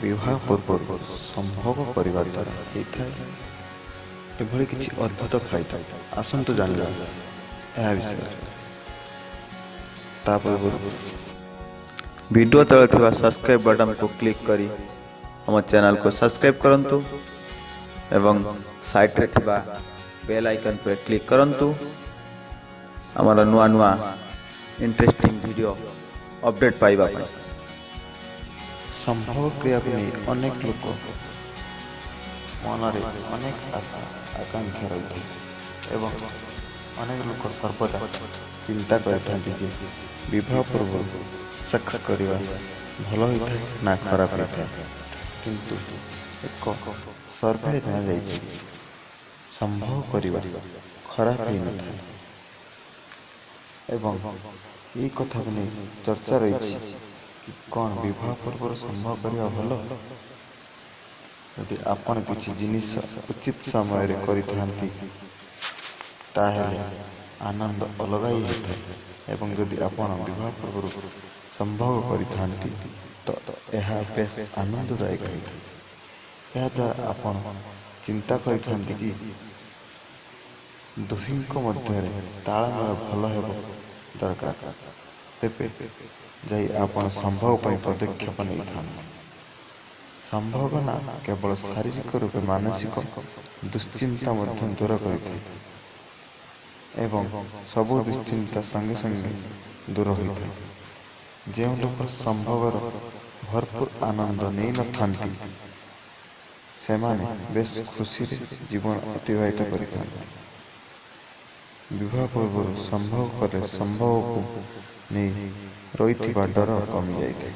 विवाह पूर्व संभोग करने द्वारा होता है एभली किसी अद्भुत फायदा। आसतु जानिबा यह विषय। वीडियो तले थिबा सब्सक्राइब बटन को क्लिक करी हम चैनल को सब्सक्राइब करंतु एवं साइड रे थिबा बेल आइकन पर क्लिक करंतु हमारा नुआ नुआ इंटरेस्टिंग वीडियो अपडेट पाइबा पाई। संभोग क्रिया को नहीं अनेक लोग मन में अनेक आशा आकांक्षा रही है एवं अनेक लोग सर्वदा चिंता करते विवाह पूर्व सेक्स करवा भल होता है ना खराब होता है, किंतु एक सर्वे जनाई संभोग करवा खराब ही न था एवं ये कथा को नहीं चर्चा रही कि कौन विवाह पूर्व संभोग करवा भल। यदि आपण किसी जिनिस उचित समय रे करिथांती ताहेले आनंद अलग ही होता है एवं यदि आपण विवाह पूर्व संभोग करिथांती तो यह बेस आनंददायक है। यह द्वारा आपण चिंता करिथांती कि दुहिंक मध्य तालमेल भल हेब दरकार, तेबे जाई आपण संभोग पई पदक्षेप नहीं थांती। संभोग ना केवल शारीरिक रूप मानसिक दुश्चिंता मध्य दूर करिଥାଏ एवं सबु दुश्चिंता संगे संगे दूर होता है। जो लोग संभोगर भरपूर आनंद नहीं न थांती सेमाने बेस खुशी रे जीवन अतिबाहित करिथांती। विवाह पूर्व संभोग करे संभोग को नहीं रही डर कमी जाए।